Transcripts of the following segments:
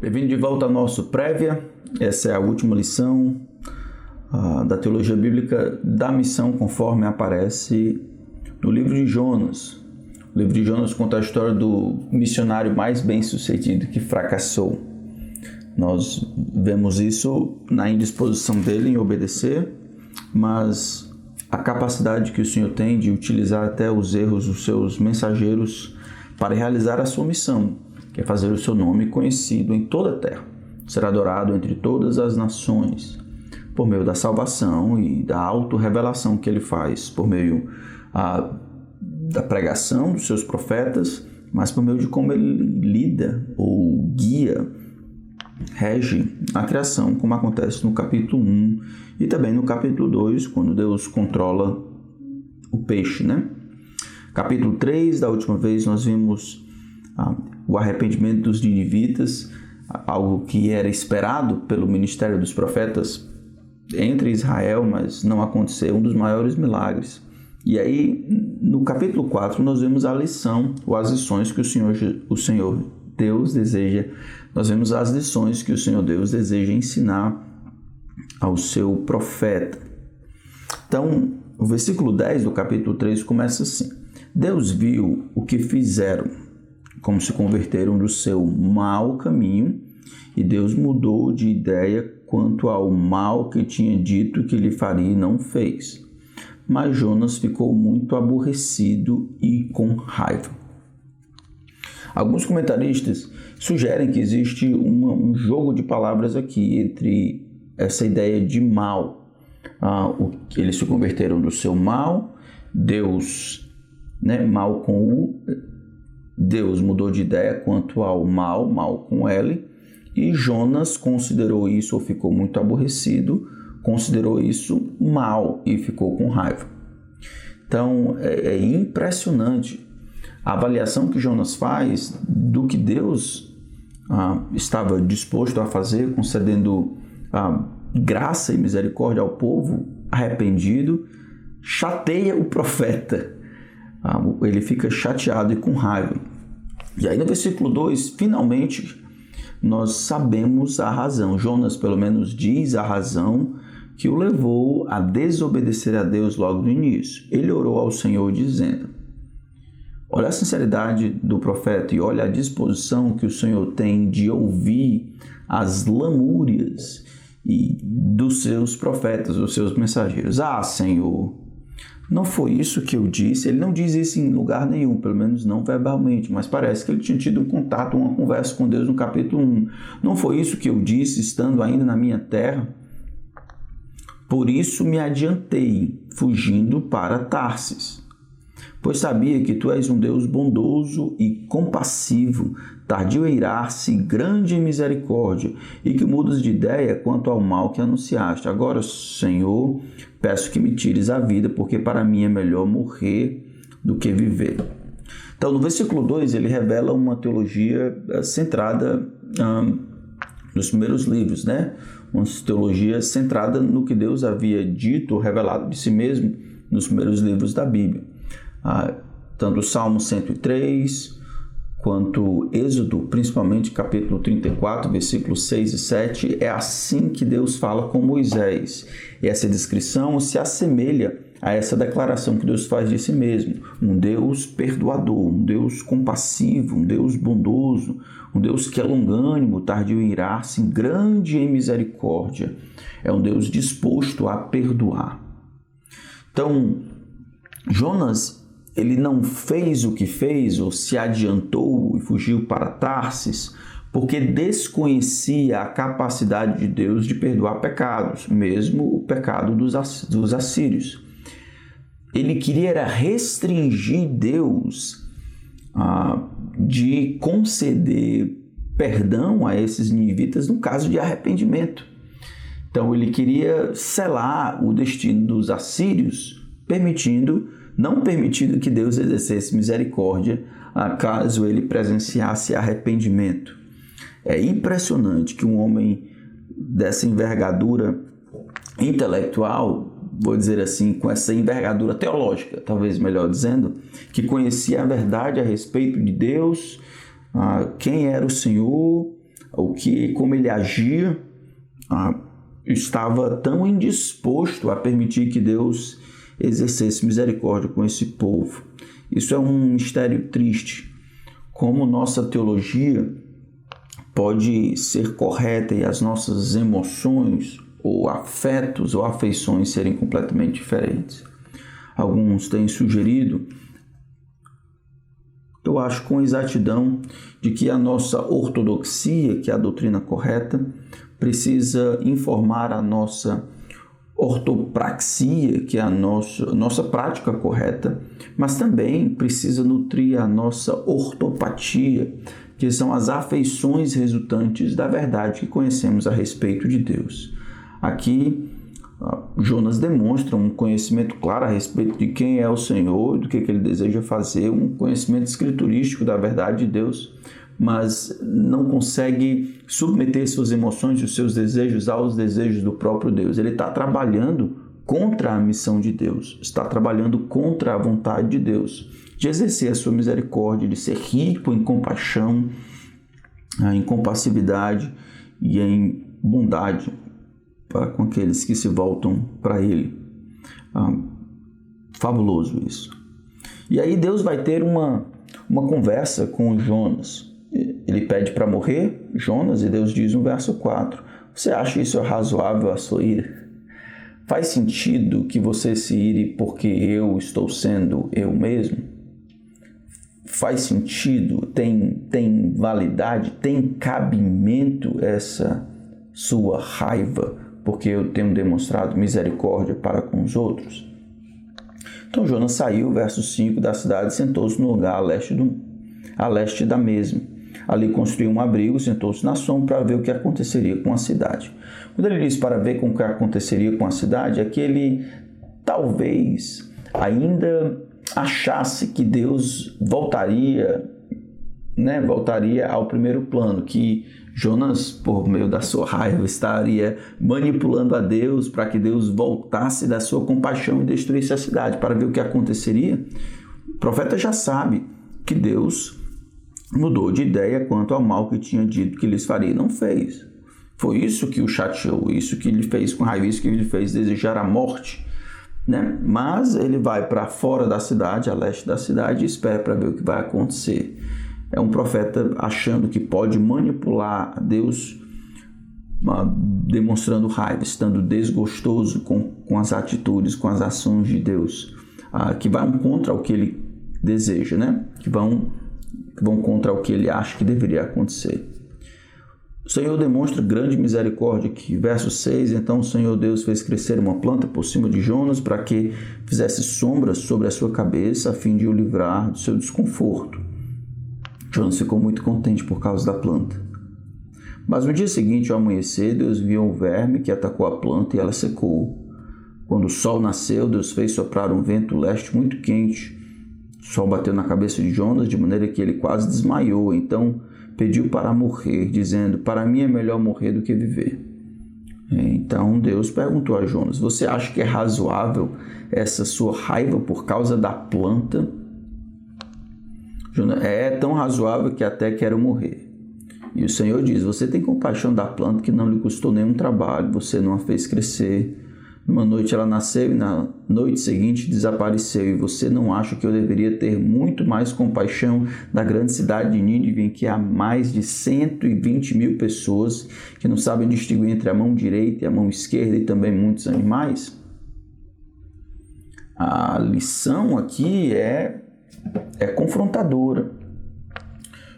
Bem-vindo de volta ao nosso Prévia. Essa é a última lição da teologia bíblica da missão conforme aparece no livro de Jonas. O livro de Jonas conta a história do missionário mais bem-sucedido que fracassou. Nós vemos isso na indisposição dele em obedecer, mas a capacidade que o Senhor tem de utilizar até os erros dos seus mensageiros para realizar a sua missão, que é fazer o seu nome conhecido em toda a terra, ser adorado entre todas as nações, por meio da salvação e da auto-revelação que ele faz, por meio da pregação dos seus profetas, mas por meio de como ele lida ou guia, rege a criação, como acontece no capítulo 1 e também no capítulo 2, quando Deus controla o peixe, né? Capítulo 3, da última vez, nós vimos o arrependimento dos ninivitas, algo que era esperado pelo ministério dos profetas entre Israel, mas não aconteceu, um dos maiores milagres. E aí, no capítulo 4, nós vemos a lição, ou as lições que o Senhor Deus deseja, nós vemos as lições que o Senhor Deus deseja ensinar ao seu profeta. Então, o versículo 10 do capítulo 3 começa assim: Deus viu o que fizeram, como se converteram do seu mau caminho, e Deus mudou de ideia quanto ao mal que tinha dito que lhe faria e não fez. Mas Jonas ficou muito aborrecido e com raiva. Alguns comentaristas sugerem que existe um jogo de palavras aqui entre essa ideia de mal. Eles se converteram do seu mal, Deus, mal com o... Deus mudou de ideia quanto ao mal com L, e Jonas considerou isso, ou ficou muito aborrecido, considerou isso mal e ficou com raiva. Então, é impressionante a avaliação que Jonas faz do que Deus estava disposto a fazer, concedendo graça e misericórdia ao povo arrependido, chateia o profeta. Ele fica chateado e com raiva. E aí no versículo 2, finalmente, nós sabemos a razão. Jonas, pelo menos, diz a razão que o levou a desobedecer a Deus logo no início. Ele orou ao Senhor dizendo: olha a sinceridade do profeta e olha a disposição que o Senhor tem de ouvir as lamúrias dos seus profetas, dos seus mensageiros. Senhor, não foi isso que eu disse. Ele não diz isso em lugar nenhum, pelo menos não verbalmente, mas parece que ele tinha tido um contato, uma conversa com Deus no capítulo 1. Não foi isso que eu disse, estando ainda na minha terra? Por isso me adiantei, fugindo para Tarsis, pois sabia que tu és um Deus bondoso e compassivo, tardio em irar-se, grande em misericórdia, e que mudas de ideia quanto ao mal que anunciaste. Agora, Senhor, peço que me tires a vida, porque para mim é melhor morrer do que viver. Então, no versículo 2, ele revela uma teologia centrada nos primeiros livros, uma teologia centrada no que Deus havia dito, revelado de si mesmo nos primeiros livros da Bíblia. Tanto o Salmo 103, quanto Êxodo, principalmente capítulo 34, versículos 6 e 7, é assim que Deus fala com Moisés. E essa descrição se assemelha a essa declaração que Deus faz de si mesmo: um Deus perdoador, um Deus compassivo, um Deus bondoso, um Deus que é longânimo, tardio em irar-se, grande em misericórdia. É um Deus disposto a perdoar. Então, Jonas, ele não fez o que fez, ou se adiantou e fugiu para Tarsis, porque desconhecia a capacidade de Deus de perdoar pecados, mesmo o pecado dos assírios. Ele queria restringir Deus de conceder perdão a esses ninivitas no caso de arrependimento. Então ele queria selar o destino dos assírios, não permitindo que Deus exercesse misericórdia caso ele presenciasse arrependimento. É impressionante que um homem dessa envergadura intelectual, vou dizer assim, com essa envergadura teológica, talvez melhor dizendo, que conhecia a verdade a respeito de Deus, quem era o Senhor, como ele agia, estava tão indisposto a permitir que Deus exercesse misericórdia com esse povo. Isso é um mistério triste, como nossa teologia pode ser correta e as nossas emoções ou afetos ou afeições serem completamente diferentes. Alguns têm sugerido, eu acho com exatidão, de que a nossa ortodoxia, que é a doutrina correta, precisa informar a nossa ortopraxia, que é a nossa prática correta, mas também precisa nutrir a nossa ortopatia, que são as afeições resultantes da verdade que conhecemos a respeito de Deus. Aqui, Jonas demonstra um conhecimento claro a respeito de quem é o Senhor, do que ele deseja fazer, um conhecimento escriturístico da verdade de Deus, mas não consegue submeter suas emoções e os seus desejos aos desejos do próprio Deus. Ele está trabalhando contra a missão de Deus, está trabalhando contra a vontade de Deus, de exercer a sua misericórdia, de ser rico em compaixão, em compassividade e em bondade para com aqueles que se voltam para Ele. Fabuloso isso. E aí Deus vai ter uma conversa com Jonas. Ele pede para morrer, Jonas, e Deus diz no verso 4, você acha isso razoável a sua ira? Faz sentido que você se ire porque eu estou sendo eu mesmo? Faz sentido? Tem validade? Tem cabimento essa sua raiva porque eu tenho demonstrado misericórdia para com os outros? Então Jonas saiu, verso 5, da cidade e sentou-se no lugar a leste da mesma. Ali construiu um abrigo, sentou-se na sombra para ver o que aconteceria com a cidade. Quando ele diz para ver o que aconteceria com a cidade, é que ele talvez ainda achasse que Deus voltaria ao primeiro plano, que Jonas, por meio da sua raiva, estaria manipulando a Deus para que Deus voltasse da sua compaixão e destruísse a cidade. Para ver o que aconteceria, o profeta já sabe que Deus mudou de ideia quanto ao mal que tinha dito que lhes faria. Não fez. Foi isso que o chateou, isso que ele fez com raiva, isso que ele fez desejar a morte, né? Mas ele vai para fora da cidade, a leste da cidade, e espera para ver o que vai acontecer. É um profeta achando que pode manipular Deus, demonstrando raiva, estando desgostoso com as atitudes, com as ações de Deus, que vão contra o que ele deseja, né? Que vão contra o que ele acha que deveria acontecer. O Senhor demonstra grande misericórdia aqui. Verso 6, então o Senhor Deus fez crescer uma planta por cima de Jonas para que fizesse sombra sobre a sua cabeça, a fim de o livrar do seu desconforto. Jonas ficou muito contente por causa da planta. Mas no dia seguinte, ao amanhecer, Deus enviou um verme que atacou a planta e ela secou. Quando o sol nasceu, Deus fez soprar um vento leste muito quente. O sol bateu na cabeça de Jonas de maneira que ele quase desmaiou. Então pediu para morrer, dizendo, para mim é melhor morrer do que viver. Então Deus perguntou a Jonas, você acha que é razoável essa sua raiva por causa da planta? Jonas, é tão razoável que até quero morrer. E o Senhor diz, você tem compaixão da planta que não lhe custou nenhum trabalho, você não a fez crescer. Numa noite ela nasceu e na noite seguinte desapareceu. E você não acha que eu deveria ter muito mais compaixão da grande cidade de Nínive, em que há mais de 120 mil pessoas que não sabem distinguir entre a mão direita e a mão esquerda e também muitos animais? A lição aqui é confrontadora.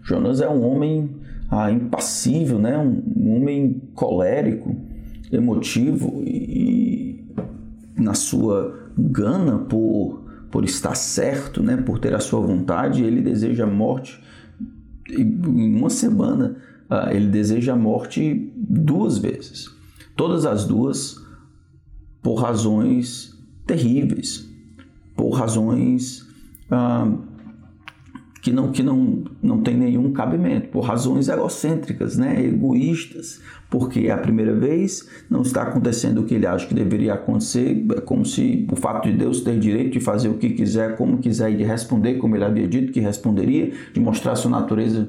Jonas é um homem impassível, né? Um homem colérico, emotivo e na sua gana por estar certo, né? Por ter a sua vontade, ele deseja a morte. Em uma semana, ele deseja a morte 2 vezes. Todas as duas por razões terríveis, por razões não tem nenhum cabimento, por razões egocêntricas, né? Egoístas, porque a primeira vez não está acontecendo o que ele acha que deveria acontecer, é como se o fato de Deus ter direito de fazer o que quiser, como quiser, e de responder como ele havia dito que responderia, de mostrar sua natureza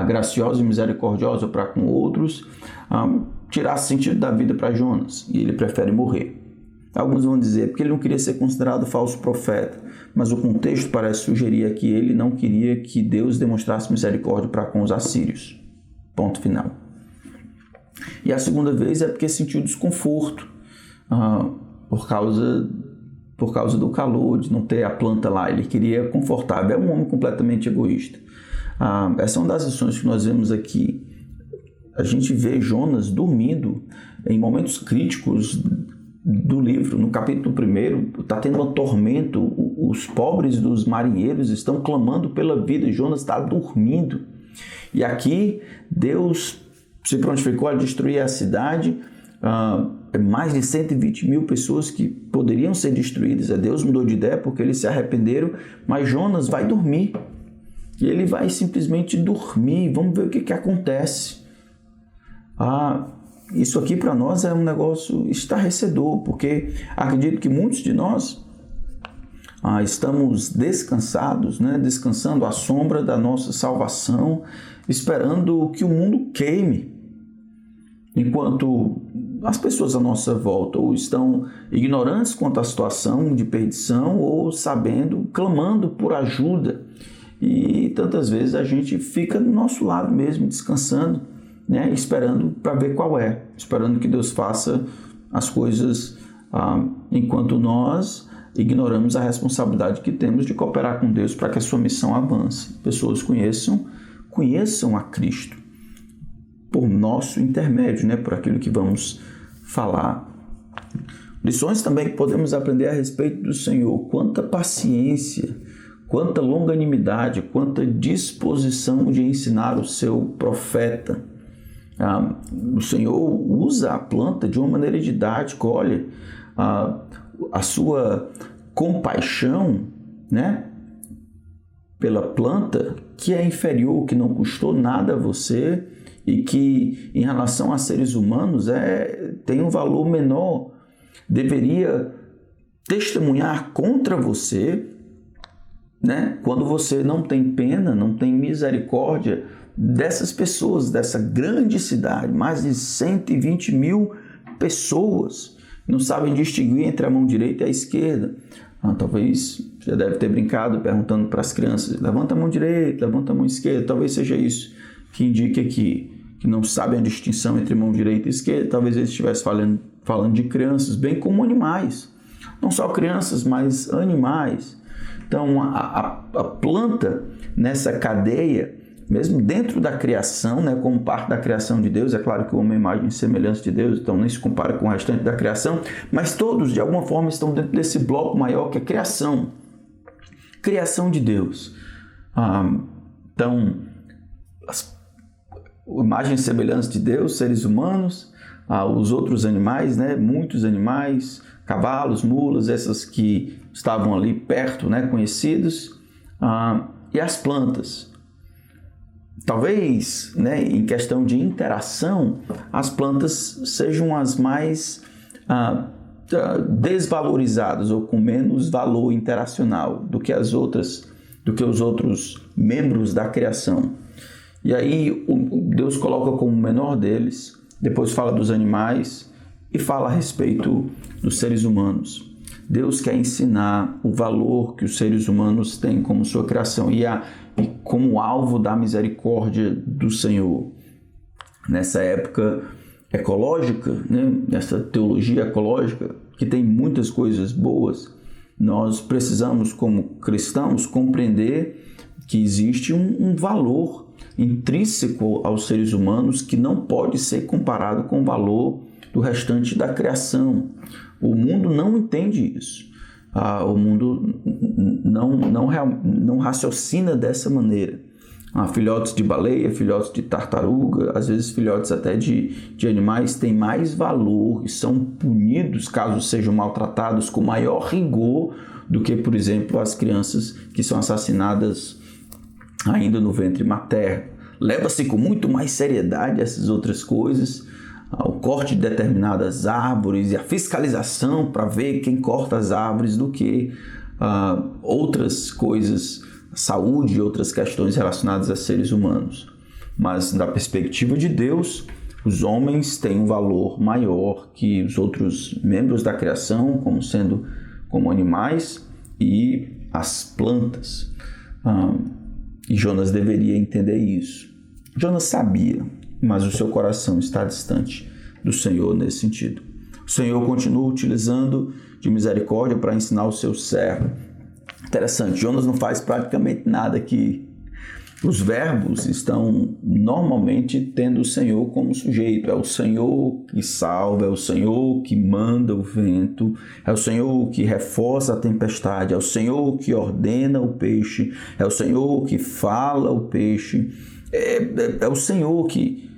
graciosa e misericordiosa para com outros, tirasse sentido da vida para Jonas, e ele prefere morrer. Alguns vão dizer porque ele não queria ser considerado falso profeta, mas o contexto parece sugerir que ele não queria que Deus demonstrasse misericórdia para com os assírios. Ponto final. E a segunda vez é porque sentiu desconforto por causa do calor, de não ter a planta lá. Ele queria confortável. É um homem completamente egoísta. Essa é uma das lições que nós vemos aqui. A gente vê Jonas dormindo em momentos críticos do livro. No capítulo 1, está tendo um tormento, os pobres dos marinheiros estão clamando pela vida, Jonas está dormindo. E aqui Deus se prontificou a destruir a cidade, mais de 120 mil pessoas que poderiam ser destruídas. Deus mudou de ideia porque eles se arrependeram, mas Jonas vai dormir. E ele vai simplesmente dormir. Vamos ver o que acontece. Isso aqui para nós é um negócio estarrecedor, porque acredito que muitos de nós estamos descansados, né? Descansando à sombra da nossa salvação, esperando que o mundo queime, enquanto as pessoas à nossa volta ou estão ignorantes quanto à situação de perdição ou sabendo, clamando por ajuda. E tantas vezes a gente fica do nosso lado mesmo, descansando, né, esperando para ver qual é, esperando que Deus faça as coisas enquanto nós ignoramos a responsabilidade que temos de cooperar com Deus para que a sua missão avance. Pessoas conheçam a Cristo por nosso intermédio, né, por aquilo que vamos falar. Lições também que podemos aprender a respeito do Senhor. Quanta paciência, quanta longanimidade, quanta disposição de ensinar o seu profeta. O Senhor usa a planta de uma maneira didática. Olha, a sua compaixão, né, pela planta, que é inferior, que não custou nada a você e que em relação a seres humanos tem um valor menor, deveria testemunhar contra você, né, quando você não tem pena, não tem misericórdia dessas pessoas, dessa grande cidade, mais de 120 mil pessoas, não sabem distinguir entre a mão direita e a esquerda. Talvez já deve ter brincado perguntando para as crianças, levanta a mão direita, levanta a mão esquerda, talvez seja isso que indique aqui, que não sabem a distinção entre mão direita e esquerda. Talvez eles estivessem falando de crianças, bem como animais, não só crianças, mas animais. Então a planta nessa cadeia, mesmo dentro da criação, né, como parte da criação de Deus, é claro que o homem é imagem e semelhança de Deus, então nem se compara com o restante da criação, mas todos, de alguma forma, estão dentro desse bloco maior que é a criação de Deus. Então, imagem e semelhança de Deus, seres humanos, os outros animais, né, muitos animais, cavalos, mulas, essas que estavam ali perto, né, conhecidos, e as plantas. Talvez, né, em questão de interação, as plantas sejam as mais desvalorizadas ou com menos valor interacional do que os outros membros da criação. E aí Deus coloca como o menor deles, depois fala dos animais e fala a respeito dos seres humanos. Deus quer ensinar o valor que os seres humanos têm como sua criação e como alvo da misericórdia do Senhor. Nessa época ecológica, né, nessa teologia ecológica, que tem muitas coisas boas, nós precisamos, como cristãos, compreender que existe um valor intrínseco aos seres humanos que não pode ser comparado com o valor do restante da criação. O mundo não entende isso. O mundo não raciocina dessa maneira. Filhotes de baleia, filhotes de tartaruga, às vezes filhotes até de animais têm mais valor e são punidos caso sejam maltratados com maior rigor do que, por exemplo, as crianças que são assassinadas ainda no ventre materno. Leva-se com muito mais seriedade essas outras coisas, o corte de determinadas árvores e a fiscalização para ver quem corta as árvores do que outras coisas, saúde e outras questões relacionadas a seres humanos. Mas da perspectiva de Deus, os homens têm um valor maior que os outros membros da criação, como animais e as plantas. E Jonas deveria entender isso. Jonas sabia, mas o seu coração está distante do Senhor nesse sentido. O Senhor continua utilizando de misericórdia para ensinar o seu servo. Interessante, Jonas não faz praticamente nada aqui. Os verbos estão normalmente tendo o Senhor como sujeito. É o Senhor que salva, é o Senhor que manda o vento, é o Senhor que reforça a tempestade, é o Senhor que ordena o peixe, é o Senhor que fala o peixe, é o Senhor que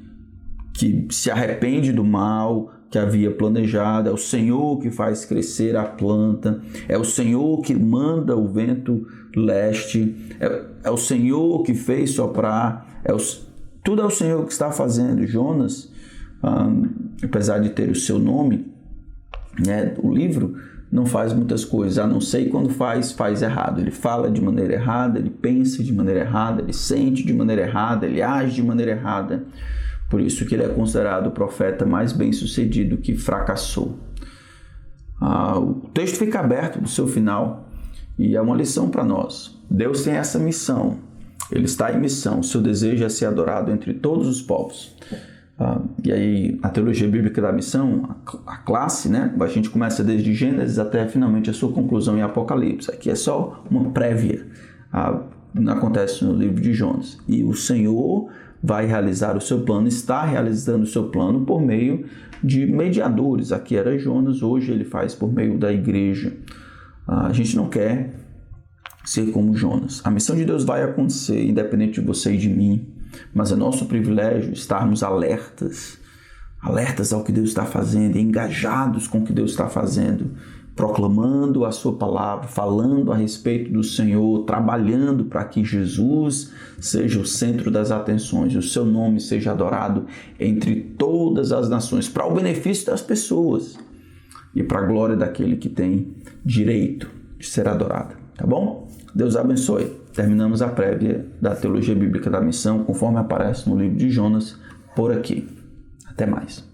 se arrepende do mal que havia planejado, é o Senhor que faz crescer a planta, é o Senhor que manda o vento leste, é o Senhor que fez soprar, tudo é o Senhor que está fazendo. Jonas, apesar de ter o seu nome, o livro não faz muitas coisas, a não ser quando faz errado. Ele fala de maneira errada, ele pensa de maneira errada, ele sente de maneira errada, ele age de maneira errada. Por isso que ele é considerado o profeta mais bem-sucedido que fracassou. O texto fica aberto do seu final e é uma lição para nós. Deus tem essa missão, ele está em missão, o seu desejo é ser adorado entre todos os povos. E aí a teologia bíblica da missão, a classe, a gente começa desde Gênesis até finalmente a sua conclusão em Apocalipse. Aqui é só uma prévia, acontece no livro de Jonas. E o Senhor vai realizar o seu plano, está realizando o seu plano por meio de mediadores. Aqui era Jonas, hoje ele faz por meio da igreja. A gente não quer ser como Jonas. A missão de Deus vai acontecer, independente de você e de mim, mas é nosso privilégio estarmos alertas ao que Deus está fazendo, engajados com o que Deus está fazendo, proclamando a sua palavra, falando a respeito do Senhor, trabalhando para que Jesus seja o centro das atenções, o seu nome seja adorado entre todas as nações, para o benefício das pessoas e para a glória daquele que tem direito de ser adorado. Tá bom? Deus abençoe. Terminamos a prévia da teologia bíblica da missão, conforme aparece no livro de Jonas, por aqui. Até mais.